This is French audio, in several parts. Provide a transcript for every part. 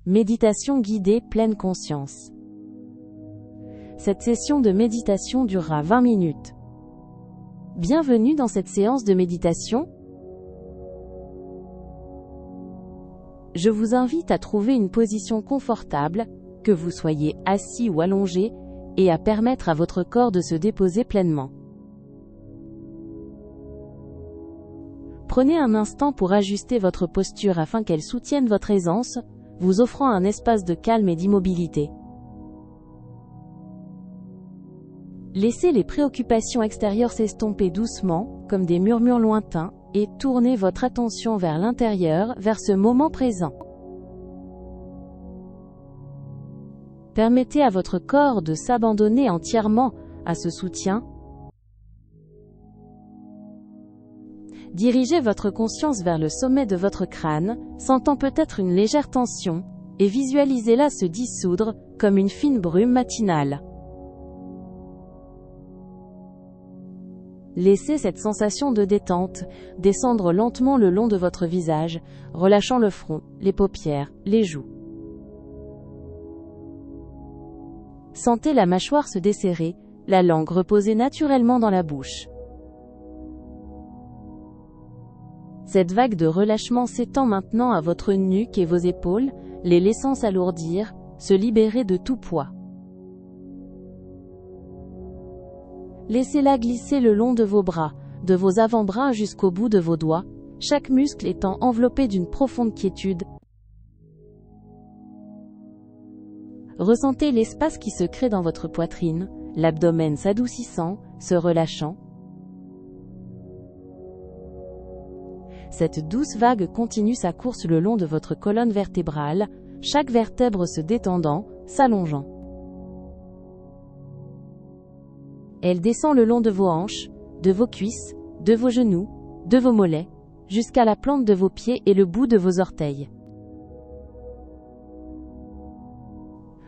Méditation guidée pleine conscience. Cette session de méditation durera 20 minutes. Bienvenue dans cette séance de méditation. Je vous invite à trouver une position confortable, que vous soyez assis ou allongé, et à permettre à votre corps de se déposer pleinement. Prenez un instant pour ajuster votre posture afin qu'elle soutienne votre aisance, vous offrant un espace de calme et d'immobilité. Laissez les préoccupations extérieures s'estomper doucement, comme des murmures lointains, et tournez votre attention vers l'intérieur, vers ce moment présent. Permettez à votre corps de s'abandonner entièrement à ce soutien. Dirigez votre conscience vers le sommet de votre crâne, sentant peut-être une légère tension, et visualisez-la se dissoudre, comme une fine brume matinale. Laissez cette sensation de détente descendre lentement le long de votre visage, relâchant le front, les paupières, les joues. Sentez la mâchoire se desserrer, la langue reposer naturellement dans la bouche. Cette vague de relâchement s'étend maintenant à votre nuque et vos épaules, les laissant s'alourdir, se libérer de tout poids. Laissez-la glisser le long de vos bras, de vos avant-bras jusqu'au bout de vos doigts, chaque muscle étant enveloppé d'une profonde quiétude. Ressentez l'espace qui se crée dans votre poitrine, l'abdomen s'adoucissant, se relâchant. Cette douce vague continue sa course le long de votre colonne vertébrale, chaque vertèbre se détendant, s'allongeant. Elle descend le long de vos hanches, de vos cuisses, de vos genoux, de vos mollets, jusqu'à la plante de vos pieds et le bout de vos orteils.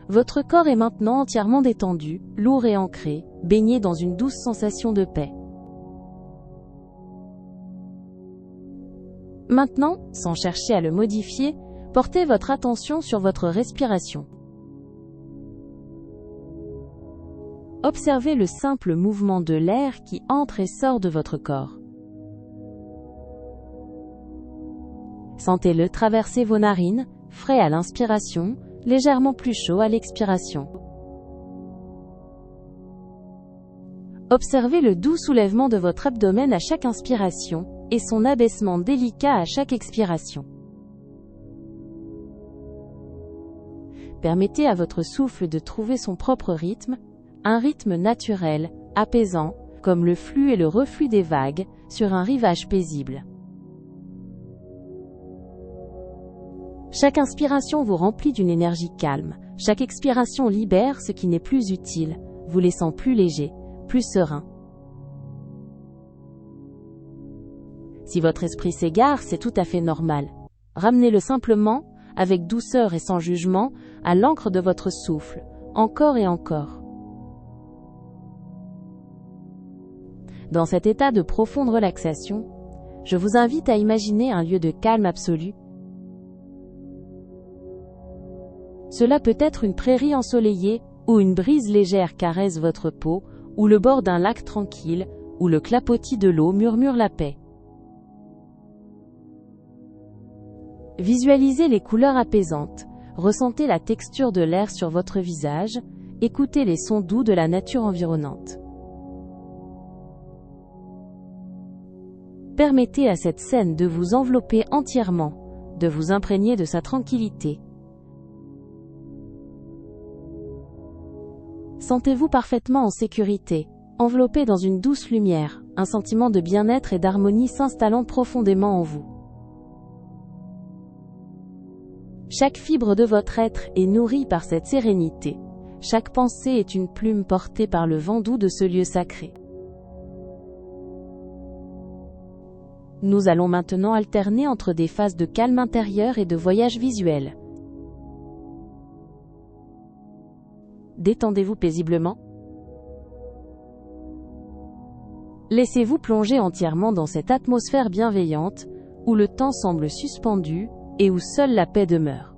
Votre corps est maintenant entièrement détendu, lourd et ancré, baigné dans une douce sensation de paix. Maintenant, sans chercher à le modifier, portez votre attention sur votre respiration. Observez le simple mouvement de l'air qui entre et sort de votre corps. Sentez-le traverser vos narines, frais à l'inspiration, légèrement plus chaud à l'expiration. Observez le doux soulèvement de votre abdomen à chaque inspiration, et son abaissement délicat à chaque expiration. Permettez à votre souffle de trouver son propre rythme, un rythme naturel, apaisant, comme le flux et le reflux des vagues, sur un rivage paisible. Chaque inspiration vous remplit d'une énergie calme, chaque expiration libère ce qui n'est plus utile, vous laissant plus léger, plus serein. Si votre esprit s'égare, c'est tout à fait normal. Ramenez-le simplement, avec douceur et sans jugement, à l'encre de votre souffle, encore et encore. Dans cet état de profonde relaxation, je vous invite à imaginer un lieu de calme absolu. Cela peut être une prairie ensoleillée, où une brise légère caresse votre peau, ou le bord d'un lac tranquille, où le clapotis de l'eau murmure la paix. Visualisez les couleurs apaisantes, ressentez la texture de l'air sur votre visage, écoutez les sons doux de la nature environnante. Permettez à cette scène de vous envelopper entièrement, de vous imprégner de sa tranquillité. Sentez-vous parfaitement en sécurité, enveloppé dans une douce lumière, un sentiment de bien-être et d'harmonie s'installant profondément en vous. Chaque fibre de votre être est nourrie par cette sérénité. Chaque pensée est une plume portée par le vent doux de ce lieu sacré. Nous allons maintenant alterner entre des phases de calme intérieur et de voyage visuel. Détendez-vous paisiblement. Laissez-vous plonger entièrement dans cette atmosphère bienveillante, où le temps semble suspendu, et où seule la paix demeure.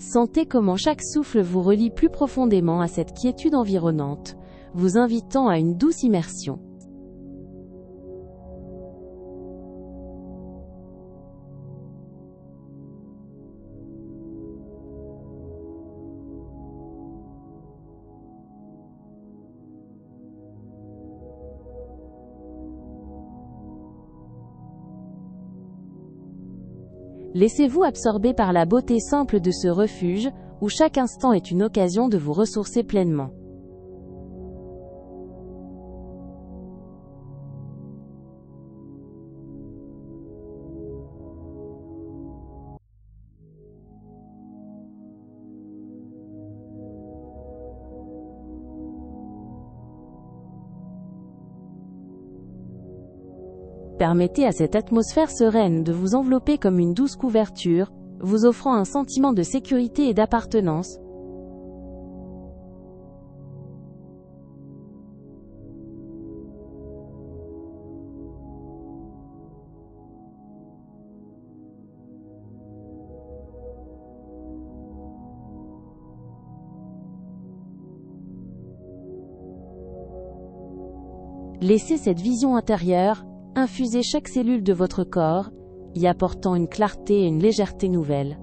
Sentez comment chaque souffle vous relie plus profondément à cette quiétude environnante, vous invitant à une douce immersion. Laissez-vous absorber par la beauté simple de ce refuge, où chaque instant est une occasion de vous ressourcer pleinement. Permettez à cette atmosphère sereine de vous envelopper comme une douce couverture, vous offrant un sentiment de sécurité et d'appartenance. Laissez cette vision intérieure infuser chaque cellule de votre corps, y apportant une clarté et une légèreté nouvelles.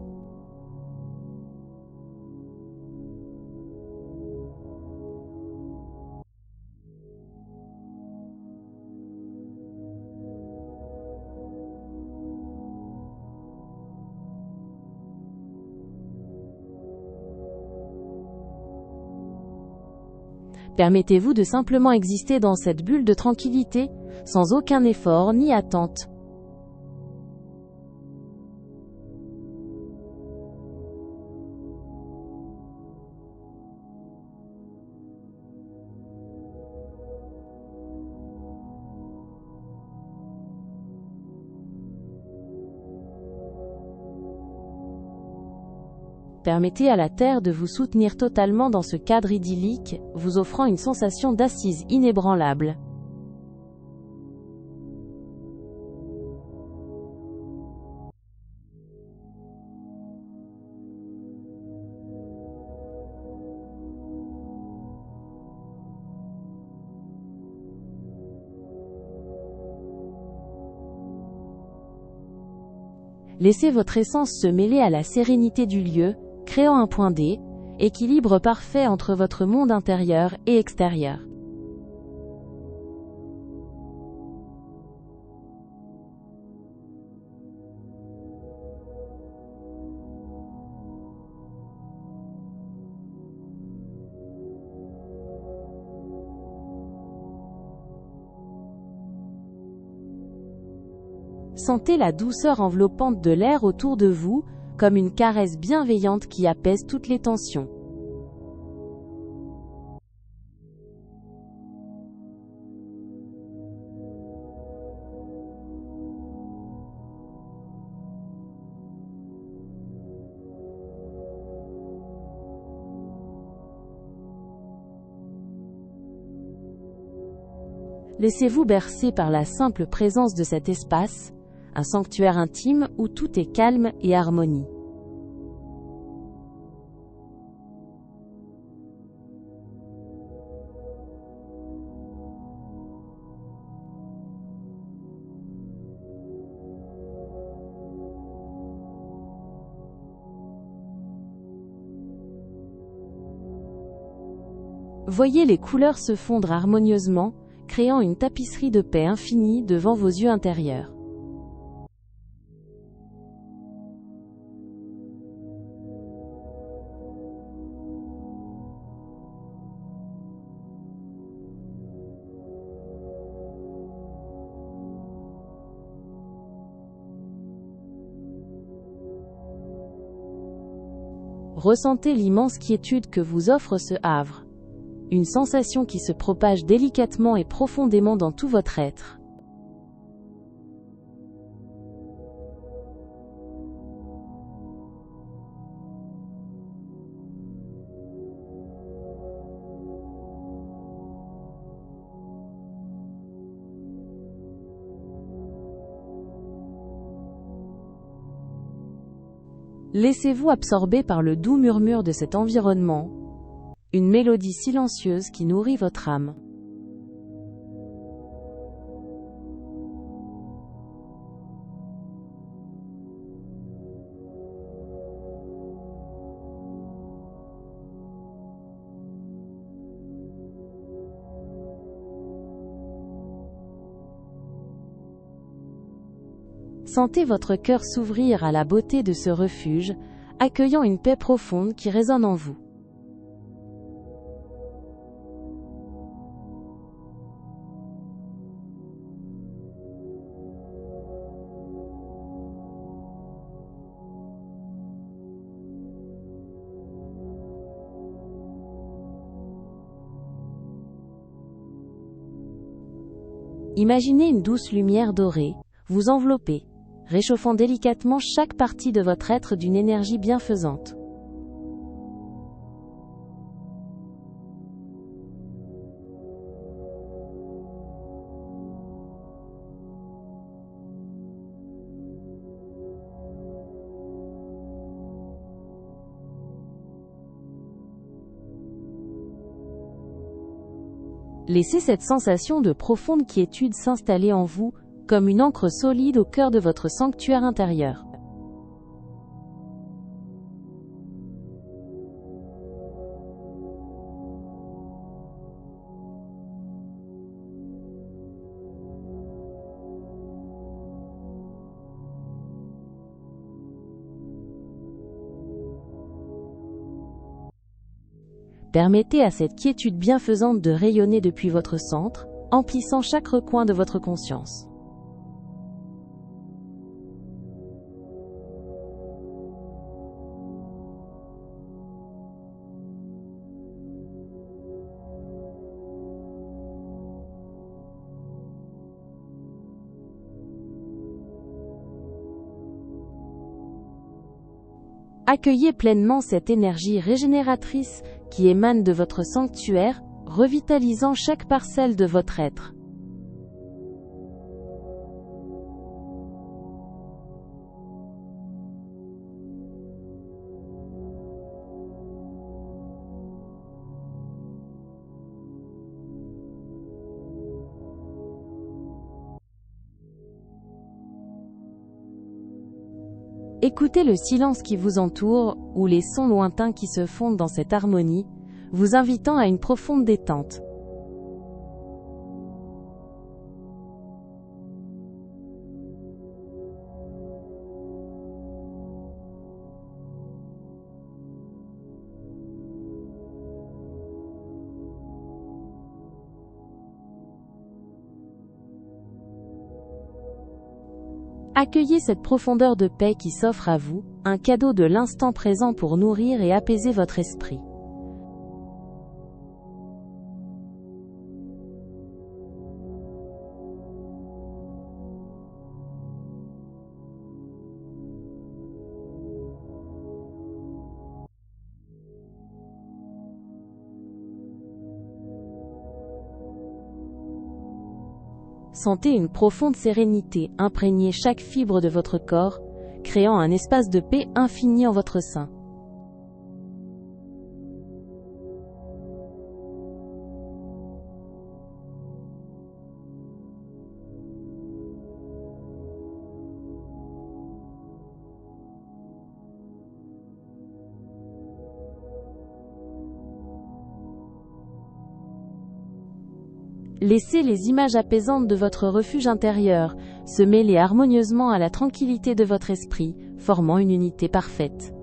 Permettez-vous de simplement exister dans cette bulle de tranquillité, sans aucun effort ni attente. Permettez à la Terre de vous soutenir totalement dans ce cadre idyllique, vous offrant une sensation d'assise inébranlable. Laissez votre essence se mêler à la sérénité du lieu, créant un point D, équilibre parfait entre votre monde intérieur et extérieur. Sentez la douceur enveloppante de l'air autour de vous, comme une caresse bienveillante qui apaise toutes les tensions. Laissez-vous bercer par la simple présence de cet espace, un sanctuaire intime où tout est calme et harmonie. Voyez les couleurs se fondre harmonieusement, créant une tapisserie de paix infinie devant vos yeux intérieurs. Ressentez l'immense quiétude que vous offre ce havre. Une sensation qui se propage délicatement et profondément dans tout votre être. Laissez-vous absorber par le doux murmure de cet environnement, une mélodie silencieuse qui nourrit votre âme. Sentez votre cœur s'ouvrir à la beauté de ce refuge, accueillant une paix profonde qui résonne en vous. Imaginez une douce lumière dorée, vous envelopper, réchauffant délicatement chaque partie de votre être d'une énergie bienfaisante. Laissez cette sensation de profonde quiétude s'installer en vous, comme une ancre solide au cœur de votre sanctuaire intérieur. Permettez à cette quiétude bienfaisante de rayonner depuis votre centre, emplissant chaque recoin de votre conscience. Accueillez pleinement cette énergie régénératrice qui émane de votre sanctuaire, revitalisant chaque parcelle de votre être. Écoutez le silence qui vous entoure, ou les sons lointains qui se fondent dans cette harmonie, vous invitant à une profonde détente. Accueillez cette profondeur de paix qui s'offre à vous, un cadeau de l'instant présent pour nourrir et apaiser votre esprit. Sentez une profonde sérénité imprégner chaque fibre de votre corps, créant un espace de paix infini en votre sein. Laissez les images apaisantes de votre refuge intérieur se mêler harmonieusement à la tranquillité de votre esprit, formant une unité parfaite.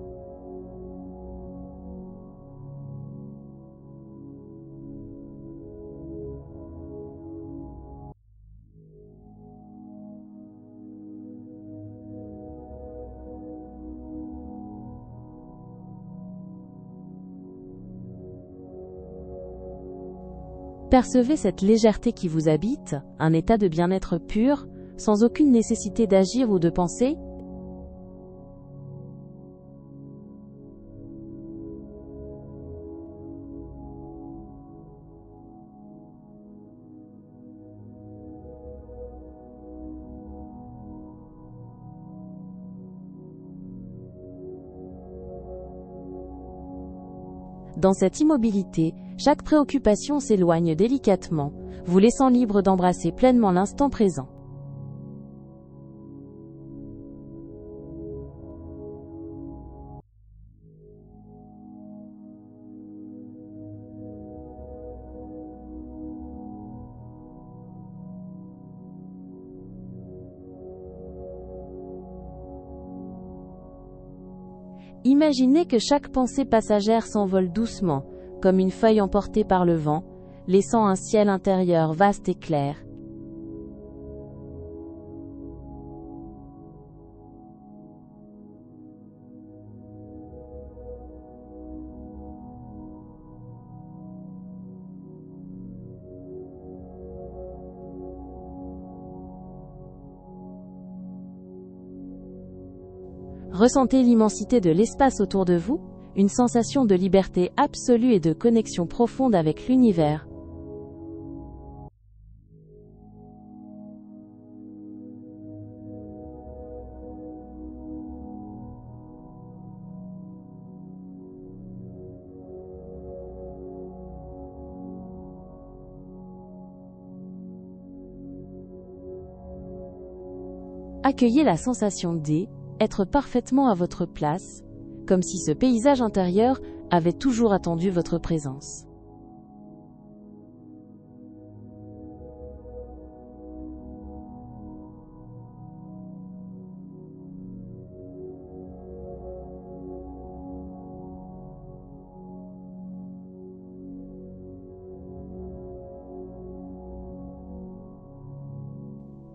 Percevez cette légèreté qui vous habite, un état de bien-être pur, sans aucune nécessité d'agir ou de penser. Dans cette immobilité, chaque préoccupation s'éloigne délicatement, vous laissant libre d'embrasser pleinement l'instant présent. Imaginez que chaque pensée passagère s'envole doucement, comme une feuille emportée par le vent, laissant un ciel intérieur vaste et clair. Ressentez l'immensité de l'espace autour de vous, une sensation de liberté absolue et de connexion profonde avec l'univers. Accueillez la sensation d'être parfaitement à votre place, comme si ce paysage intérieur avait toujours attendu votre présence.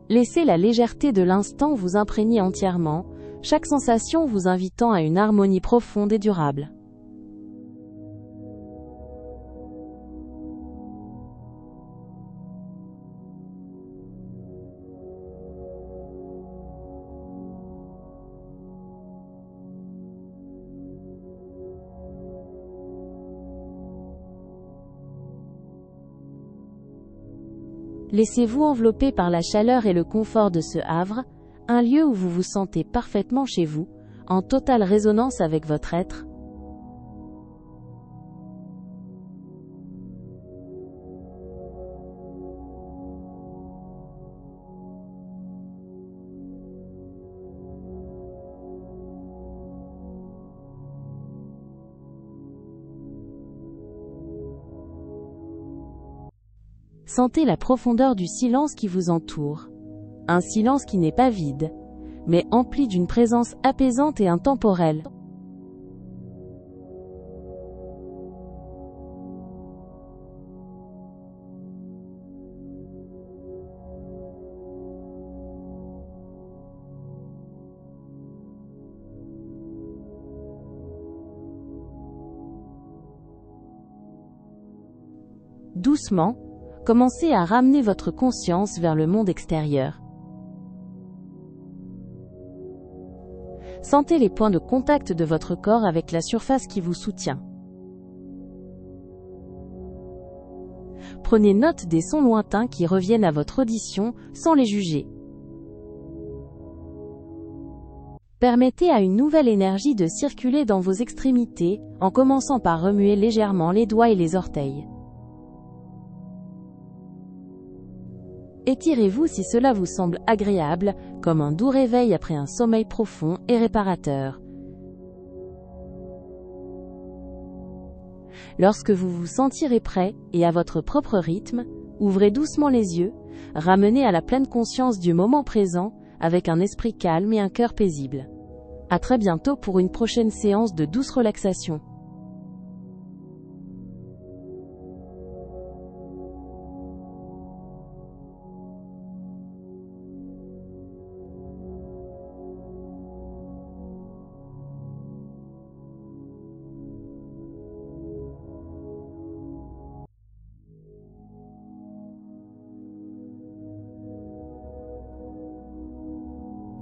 Laissez la légèreté de l'instant vous imprégner entièrement, chaque sensation vous invitant à une harmonie profonde et durable. Laissez-vous envelopper par la chaleur et le confort de ce havre, un lieu où vous vous sentez parfaitement chez vous, en totale résonance avec votre être. Sentez la profondeur du silence qui vous entoure. Un silence qui n'est pas vide, mais empli d'une présence apaisante et intemporelle. Doucement, commencez à ramener votre conscience vers le monde extérieur. Sentez les points de contact de votre corps avec la surface qui vous soutient. Prenez note des sons lointains qui reviennent à votre audition sans les juger. Permettez à une nouvelle énergie de circuler dans vos extrémités, en commençant par remuer légèrement les doigts et les orteils. Étirez-vous si cela vous semble agréable, comme un doux réveil après un sommeil profond et réparateur. Lorsque vous vous sentirez prêt, et à votre propre rythme, ouvrez doucement les yeux, ramenez à la pleine conscience du moment présent, avec un esprit calme et un cœur paisible. À très bientôt pour une prochaine séance de douce relaxation.